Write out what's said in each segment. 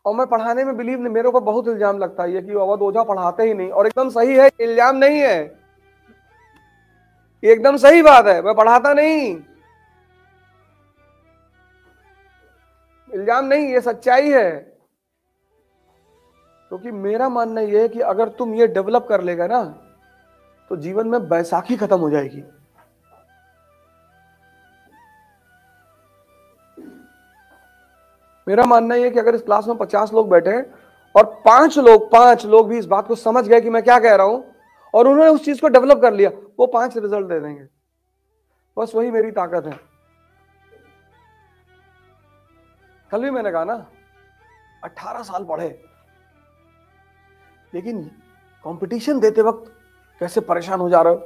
और मैं पढ़ाने में बिलीव नहीं, मेरे ऊपर बहुत इल्जाम लगता है ये कि अवध ओझा पढ़ाते ही नहीं, और एकदम सही है, इल्जाम नहीं है, ये एकदम सही बात है, मैं पढ़ाता नहीं, इल्जाम नहीं, ये सच्चाई है। क्योंकि मेरा मानना यह है कि अगर तुम ये डेवलप कर लेगा ना तो जीवन में बैसाखी खत्म हो जाएगी। मेरा मानना यह है कि अगर इस क्लास में 50 लोग बैठे हैं और 5 लोग भी इस बात को समझ गए कि मैं क्या कह रहा हूं और उन्होंने उस चीज को डेवलप कर लिया, वो 5 रिजल्ट दे देंगे। बस वही मेरी ताकत है। कल भी मैंने कहा ना, 18 साल पढ़े, लेकिन कंपटीशन देते वक्त कैसे परेशान हो जा रहे हो।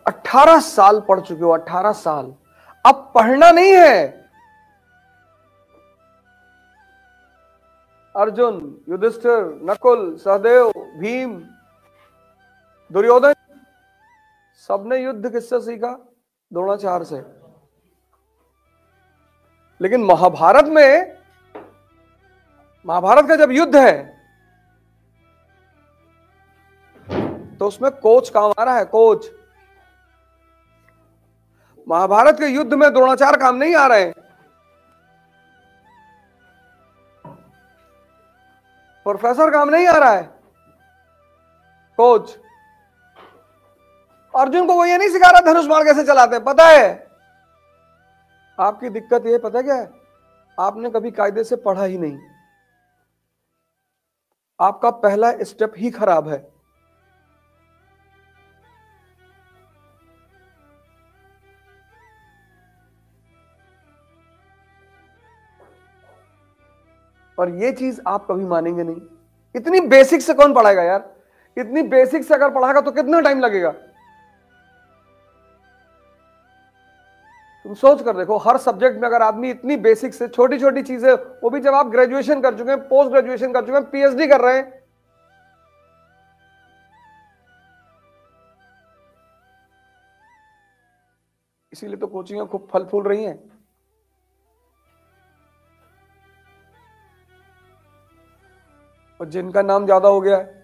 18 साल पढ़ चुके हो, 18 साल। अब पढ़ना नहीं है। अर्जुन, युधिष्ठिर, नकुल, सहदेव, भीम, दुर्योधन, सबने युद्ध किससे सीखा? द्रोणाचार्य से। लेकिन महाभारत का जब युद्ध है तो उसमें कोच काम आ रहा है, कोच। महाभारत के युद्ध में द्रोणाचार्य काम नहीं आ रहे हैं, प्रोफेसर काम नहीं आ रहा है, कोच। अर्जुन को वो ये नहीं सिखा रहा धनुष बाण कैसे चलाते हैं, पता है। आपकी दिक्कत ये पता है क्या है? आपने कभी कायदे से पढ़ा ही नहीं। आपका पहला स्टेप ही खराब है। और ये चीज आप कभी मानेंगे नहीं। इतनी बेसिक से कौन पढ़ाएगा यार? इतनी बेसिक से अगर पढ़ाएगा तो कितना टाइम लगेगा? तुम सोच कर देखो, हर सब्जेक्ट में अगर आदमी इतनी बेसिक से छोटी छोटी चीजें, वो भी जब आप ग्रेजुएशन कर चुके हैं, पोस्ट ग्रेजुएशन कर चुके हैं, पीएचडी कर रहे हैं, इसीलिए तो कोचिंग खूब फल फूल रही हैं। और जिनका नाम ज्यादा हो गया है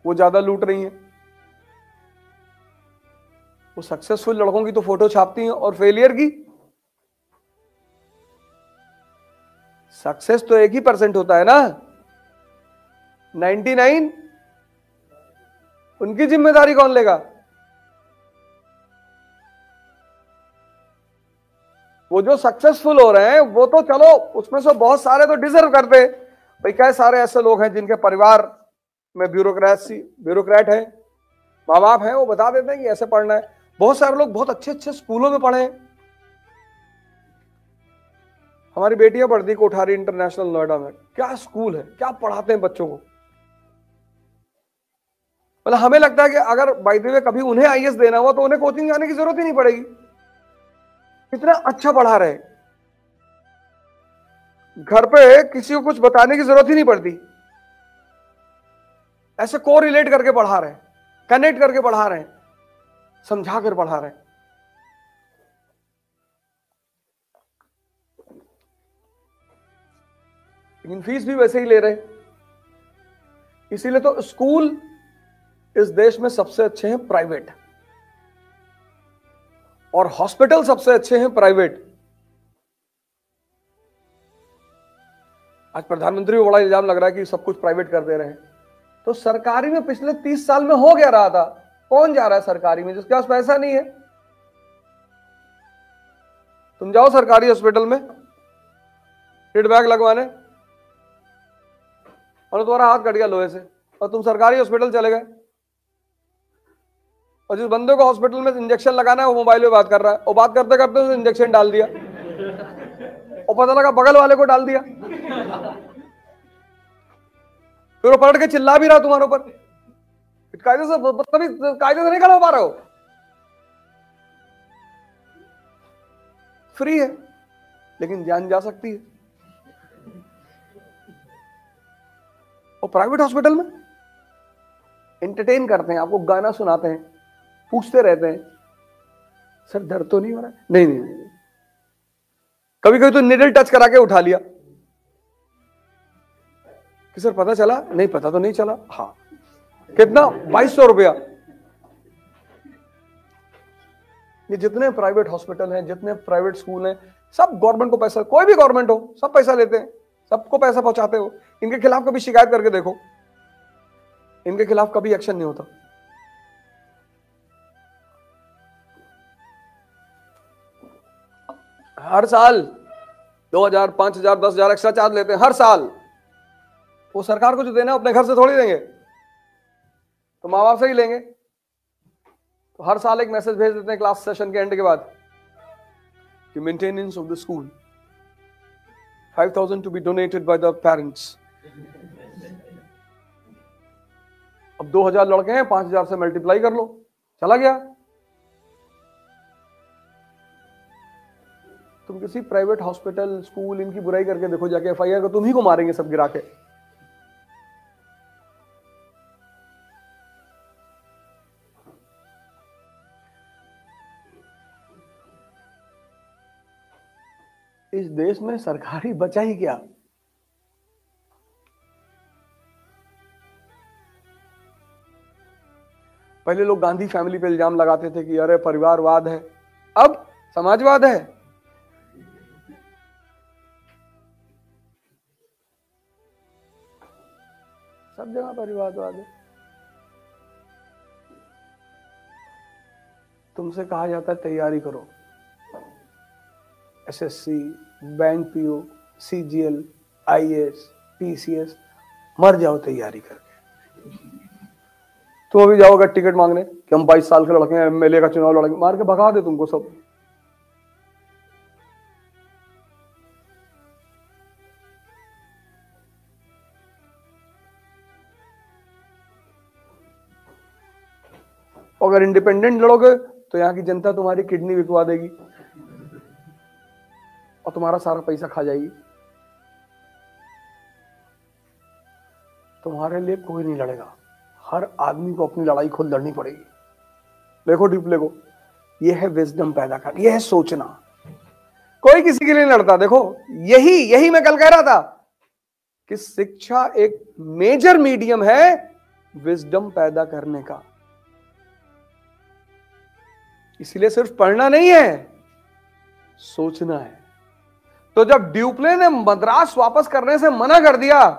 वो ज्यादा लूट रही हैं। वो सक्सेसफुल लड़कों की तो फोटो छापती हैं, और फेलियर की सक्सेस तो 1% होता है ना, 99 उनकी जिम्मेदारी कौन लेगा? वो जो सक्सेसफुल हो रहे हैं वो तो चलो, उसमें से बहुत सारे तो डिजर्व करते। भाई कई सारे ऐसे लोग हैं जिनके परिवार में ब्यूरोक्रेट है, माँ बाप है, वो बता देते हैं कि ऐसे पढ़ना है। बहुत सारे लोग बहुत अच्छे अच्छे स्कूलों में पढ़े हैं। हमारी बेटियां पढ़ती कोठारी इंटरनेशनल नोएडा में, क्या स्कूल है, क्या पढ़ाते हैं बच्चों को। मतलब हमें लगता है कि अगर बाय द वे कभी उन्हें आईएएस देना हुआ तो उन्हें कोचिंग जाने की जरूरत ही नहीं पड़ेगी, इतना अच्छा पढ़ा रहे। घर पे किसी को कुछ बताने की जरूरत ही नहीं पड़ती, ऐसे को रिलेट करके पढ़ा रहे हैं, कनेक्ट करके पढ़ा रहे हैं, समझा कर पढ़ा रहे हैं। लेकिन फीस भी वैसे ही ले रहे हैं। इसीलिए तो स्कूल इस देश में सबसे अच्छे हैं प्राइवेट, और हॉस्पिटल सबसे अच्छे हैं प्राइवेट। आज प्रधानमंत्री को बड़ा इल्जाम लग रहा है कि सब कुछ प्राइवेट कर दे रहे हैं, तो सरकारी में पिछले 30 साल में हो क्या रहा था? कौन जा रहा है सरकारी में जिसके पास पैसा नहीं है? तुम जाओ सरकारी हॉस्पिटल में फीडबैक लगवाने और तुम्हारा हाथ कट गया लोहे से, और तुम सरकारी हॉस्पिटल चले गए, और जिस बंदे को हॉस्पिटल में इंजेक्शन लगाना है वो मोबाइल पे बात कर रहा है, और बात करते करते उसने इंजेक्शन डाल दिया, और पता लगा बगल वाले को डाल दिया, फिर वो पलट के चिल्ला भी रहा तुम्हारे ऊपर। कायदे से कायदे से नहीं खड़ा हो पा रहे हो। फ्री है लेकिन जान जा सकती है। और प्राइवेट हॉस्पिटल में एंटरटेन करते हैं, आपको गाना सुनाते हैं, पूछते रहते हैं, सर दर्द तो नहीं हो रहा है? नहीं नहीं नहीं, कभी कभी तो निडल टच करा के उठा लिया कि सर पता चला? नहीं पता तो नहीं चला। हाँ, कितना? 2200 रुपया। ये जितने प्राइवेट हॉस्पिटल हैं, जितने प्राइवेट स्कूल हैं, सब गवर्नमेंट को पैसा, कोई भी गवर्नमेंट हो, सब पैसा लेते हैं, सबको पैसा पहुंचाते हो। इनके खिलाफ कभी शिकायत करके देखो, इनके खिलाफ कभी एक्शन नहीं होता। हर साल 2000, 5000, 10,000 एक्स्ट्रा चार्ज लेते हैं हर साल। वो सरकार को जो देना अपने घर से थोड़ी देंगे, तो माँ बाप से ही लेंगे। तो हर साल एक मैसेज भेज देते हैं क्लास सेशन के एंड के बाद कि maintenance of the school 5,000 to be donated by the parents. अब 2,000 लड़के हैं, 5,000 से मल्टीप्लाई कर लो, चला गया। तुम किसी प्राइवेट हॉस्पिटल, स्कूल, इनकी बुराई करके देखो जाके, FIR को तुम ही को मारेंगे सब गिरा के। इस देश में सरकारी बचा ही क्या? पहले लोग गांधी फैमिली पे इल्जाम लगाते थे कि अरे परिवारवाद है, अब समाजवाद है। सब जगह परिवारवाद है। तुमसे कहा जाता है तैयारी करो, SSC, bank PO, CGL, IAS, PCS, मर जाओ तैयारी करके। तुम अभी जाओगे टिकट मांगने कि हम 22 साल के लड़के हैं, MLA का चुनाव लड़ेंगे, मार के भगा दे तुमको सब। अगर इंडिपेंडेंट लड़ोगे तो यहाँ की जनता तुम्हारी किडनी बिकवा देगी और तुम्हारा सारा पैसा खा जाएगी। तुम्हारे लिए कोई नहीं लड़ेगा, हर आदमी को अपनी लड़ाई खुद लड़नी पड़ेगी। देखो डिप्ले को, यह है विजडम पैदा कर, यह है सोचना। कोई किसी के लिए नहीं लड़ता। देखो यही मैं कल कह रहा था कि शिक्षा एक मेजर मीडियम है विजडम पैदा करने का। इसलिए सिर्फ पढ़ना नहीं है, सोचना है। तो जब ड्यूप्ले ने मद्रास वापस करने से मना कर दिया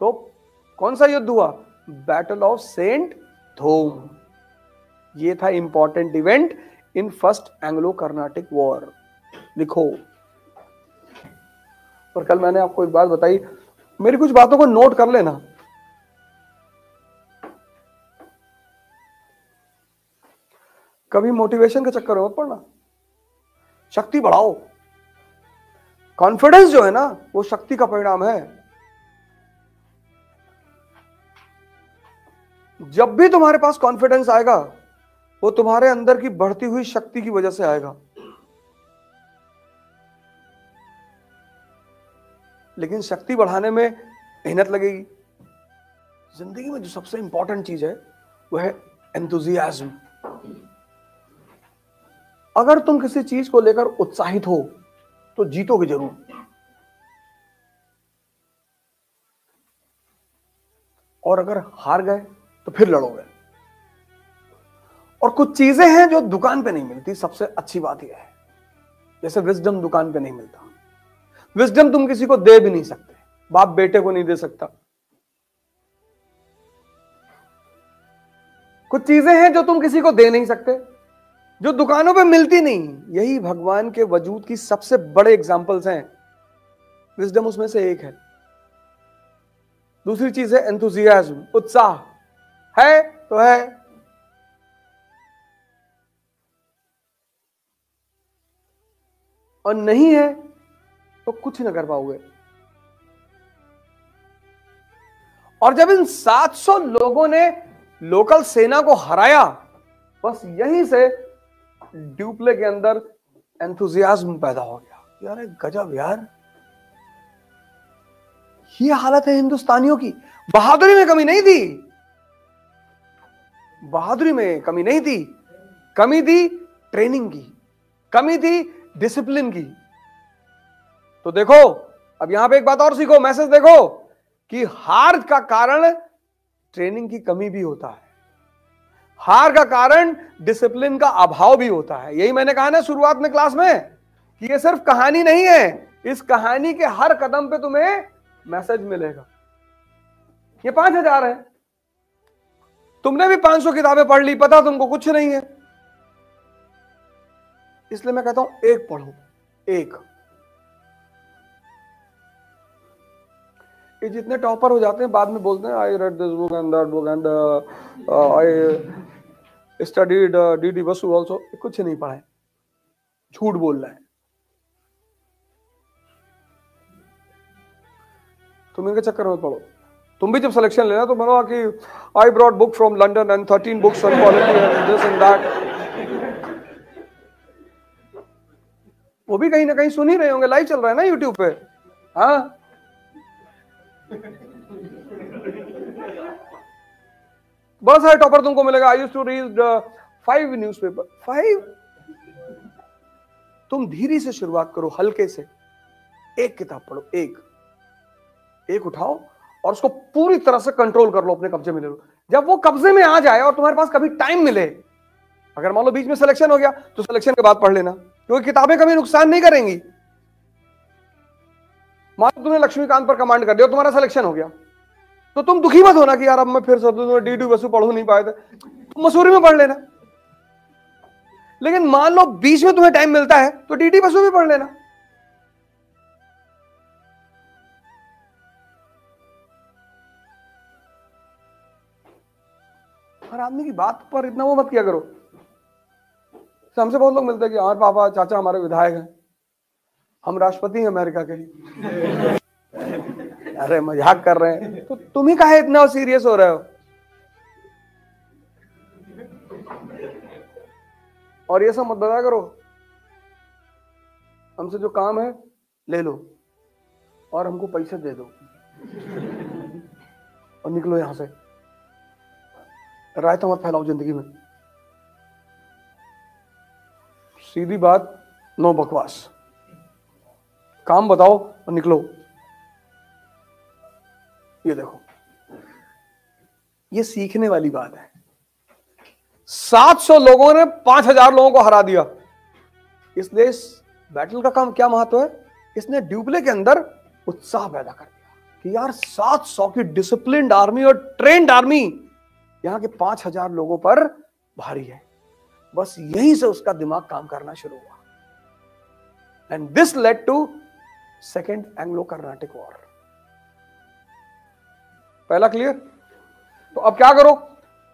तो कौन सा युद्ध हुआ? Battle of Saint Thome. ये था important event in first Anglo Carnatic war. लिखो। और कल मैंने आपको एक बात बताई, मेरी कुछ बातों को नोट कर लेना। कभी मोटिवेशन के चक्कर में मत पड़ना, शक्ति बढ़ाओ। कॉन्फिडेंस जो है ना, वो शक्ति का परिणाम है। जब भी तुम्हारे पास कॉन्फिडेंस आएगा, वो तुम्हारे अंदर की बढ़ती हुई शक्ति की वजह से आएगा। लेकिन शक्ति बढ़ाने में मेहनत लगेगी। जिंदगी में जो सबसे इंपॉर्टेंट चीज है वो है एंथुजियाज्म। अगर तुम किसी चीज को लेकर उत्साहित हो तो जीतोगे जरूर। और अगर हार गए तो फिर लड़ोगे। और कुछ चीजें हैं जो दुकान पे नहीं मिलती, सबसे अच्छी बात यह है। जैसे विजडम दुकान पे नहीं मिलता। विजडम तुम किसी को दे भी नहीं सकते, बाप बेटे को नहीं दे सकता। कुछ चीजें हैं जो तुम किसी को दे नहीं सकते, जो दुकानों पे मिलती नहीं। यही भगवान के वजूद की सबसे बड़े एग्जाम्पल्स हैं। विजडम उसमें से एक है। दूसरी चीज है एंथुजियाज्म, उत्साह। है तो है, और नहीं है तो कुछ ना कर पाओगे। और जब इन 700 लोगों ने लोकल सेना को हराया, बस यहीं से ड्यूप्ले के अंदर एंथुजियाज्म पैदा हो गया। यार गजब यार, ये हालत है हिंदुस्तानियों की। बहादुरी में कमी नहीं थी, बहादुरी में कमी नहीं थी। कमी थी ट्रेनिंग की, कमी थी डिसिप्लिन की। तो देखो अब यहां पे एक बात और सीखो, मैसेज देखो कि हार का कारण ट्रेनिंग की कमी भी होता है, हार का कारण डिसिप्लिन का अभाव भी होता है। यही मैंने कहा ना शुरुआत में क्लास में कि ये सिर्फ कहानी नहीं है, इस कहानी के हर कदम पे तुम्हें मैसेज मिलेगा। ये 5000 है, तुमने भी 500 किताबें पढ़ ली, पता तुमको कुछ नहीं है, इसलिए मैं कहता हूं एक पढ़ो, एक। ये जितने टॉपर हो जाते हैं बाद में बोलते हैं I read this book and that book and I studied DD Basu also, कुछ नहीं पढ़ा है, झूठ बोल रहा है। तुम इनके चक्कर में पढ़ो। तुम भी जब सिलेक्शन लेना तो बोलो कि I brought book from London and 13 books on quality and this and that. वो भी कहीं ना कहीं सुन ही रहे होंगे, लाइव चल रहा है ना यूट्यूब पे। हाँ बहुत सारे टॉपर तुमको मिलेगा। I used to read 5 newspaper, 5। तुम धीरे से शुरुआत करो, हल्के से, एक किताब पढ़ो, एक उठाओ और उसको पूरी तरह से कंट्रोल कर लो, अपने कब्जे में ले लो। जब वो कब्जे में आ जाए और तुम्हारे पास कभी टाइम मिले, अगर मान लो बीच में सिलेक्शन हो गया तो सिलेक्शन के बाद पढ़ लेना, क्योंकि किताबें कभी नुकसान नहीं करेंगी। मान लो तुमने लक्ष्मीकांत पर कमांड कर दिया, तुम्हारा सिलेक्शन हो गया, तो तुम दुखी मत होना कि यार अब मैं फिर सब डीडी बसु पढ़ नहीं पाए थे, तुम मसूरी में पढ़ लेना। लेकिन मान लो बीच में तुम्हें टाइम मिलता है तो डीडी बसु भी पढ़ लेना। हर आदमी की बात पर इतना वो मत किया करो। हमसे बहुत लोग मिलते हैं कि हाँ पापा चाचा हमारे विधायक हैं, हम राष्ट्रपति हैं अमेरिका के। अरे मजाक कर रहे हैं, तो तुम ही काहे इतना सीरियस हो रहे हो? और ये सब मत बताया करो, हमसे जो काम है ले लो और हमको पैसे दे दो और निकलो यहां से। रायता मत फैलाओ जिंदगी में, सीधी बात, नो बकवास, काम बताओ और निकलो। ये देखो, ये सीखने वाली बात है। 700 लोगों ने 5000 लोगों को हरा दिया, इसलिए इस बैटल का काम क्या महत्व है? इसने ड्यूप्ले के अंदर उत्साह पैदा कर दिया कि यार 700 की डिसिप्लिन्ड आर्मी और ट्रेन्ड आर्मी यहां के 5000 लोगों पर भारी है। बस यहीं से उसका दिमाग काम करना शुरू हुआ and this led to second Anglo Carnatic war. पहला क्लियर? तो अब क्या करो?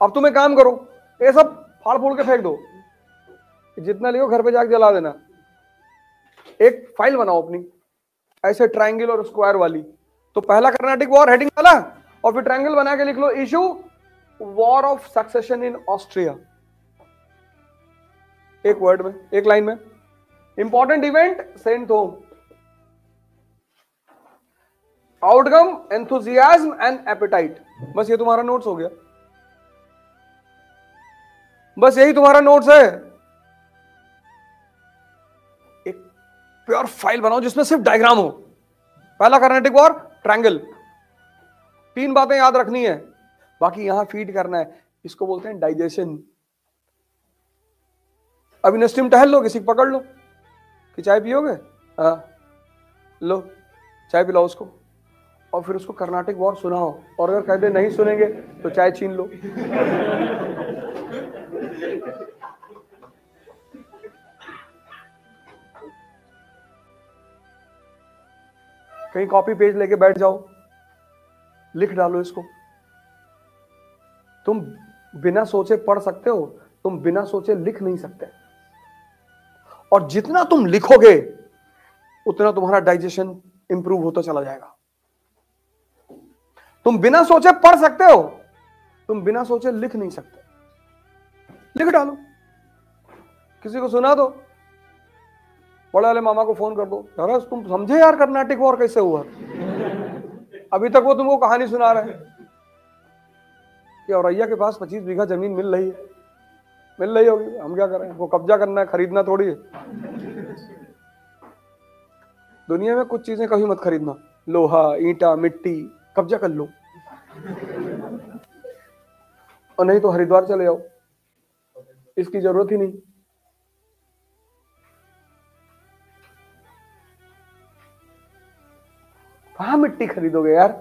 अब तुम एक काम करो, ये सब फाड़ फूड़ के फेंक दो, जितना लियो घर पे जाके जला देना। एक फाइल बनाओ अपनी ऐसे ट्रायंगल और स्क्वायर वाली, तो पहला कर्नाटिक वॉर हेडिंग वाला, और फिर ट्रायंगल बना के लिख लो issue war of succession in Austria, एक वर्ड में, एक लाइन में। Important event Saint Thome, outcome enthusiasm and appetite. बस ये तुम्हारा नोट्स हो गया, बस यही तुम्हारा नोट्स है। एक प्योर फाइल बनाओ जिसमें सिर्फ डायग्राम हो। पहला कर्नाटिक वॉर, ट्रायंगल, 3 बातें याद रखनी है, बाकी यहां फीड करना है। इसको बोलते हैं डाइजेशन। अब यूनिवर्सिटी में टहल लो, किसी को पकड़ लो कि चाय पियोगे, हाँ लो चाय पिलाओ उसको, और फिर उसको कर्नाटिक वॉर सुनाओ, और अगर कहते नहीं सुनेंगे तो चाय छीन लो। कहीं कॉपी पेज लेके बैठ जाओ, लिख डालो इसको। तुम बिना सोचे पढ़ सकते हो, तुम बिना सोचे लिख नहीं सकते। और जितना तुम लिखोगे उतना तुम्हारा डाइजेशन इंप्रूव होता चला जाएगा। तुम बिना सोचे पढ़ सकते हो, तुम बिना सोचे लिख नहीं सकते। लिख डालो, किसी को सुना दो, बड़े वाले मामा को फोन कर दो, यार तुम समझे यार कर्नाटिक वॉर कैसे हुआ? अभी तक वो तुमको कहानी सुना रहे हैं कि औरैया के पास 25 बीघा जमीन मिल रही है, मिल रही होगी, हम क्या करें, वो कब्जा करना है, खरीदना थोड़ी है। दुनिया में कुछ चीजें कभी मत खरीदना, लोहा, ईंटा, मिट्टी, कब्जा कर लो, और नहीं तो हरिद्वार चले जाओ, इसकी जरूरत ही नहीं। कहां मिट्टी खरीदोगे यार,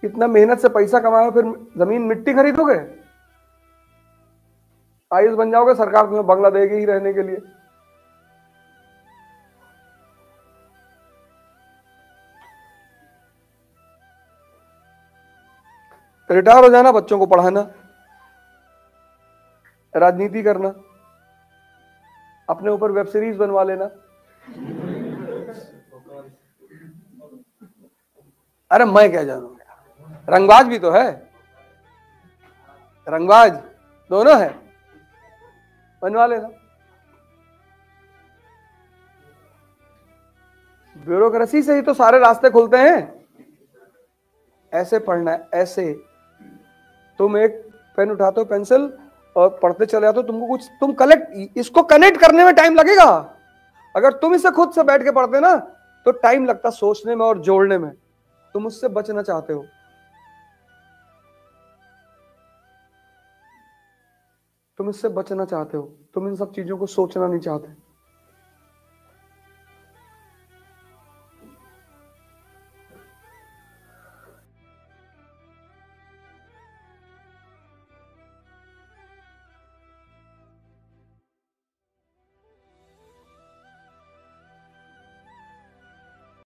इतना मेहनत से पैसा कमाओ, फिर जमीन मिट्टी खरीदोगे? आयुष बन जाओगे, सरकार तुम्हें बंगला देगी ही रहने के लिए। रिटायर हो जाना, बच्चों को पढ़ाना, राजनीति करना, अपने ऊपर वेब सीरीज बनवा लेना। अरे मैं क्या जानूंगा, रंगबाज भी तो है, रंगबाज दोनों है, बनवा लेना। ब्यूरोक्रेसी से ही तो सारे रास्ते खुलते हैं। ऐसे पढ़ना है, ऐसे तुम एक पेन उठाते हो, पेंसिल, और पढ़ते चले जाते हो, तुमको कुछ, तुम कलेक्ट, इसको कनेक्ट करने में टाइम लगेगा। अगर तुम इसे खुद से बैठ के पढ़ते ना तो टाइम लगता सोचने में और जोड़ने में। तुम उससे बचना चाहते हो, तुम इससे बचना चाहते हो, तुम इन सब चीजों को सोचना नहीं चाहते।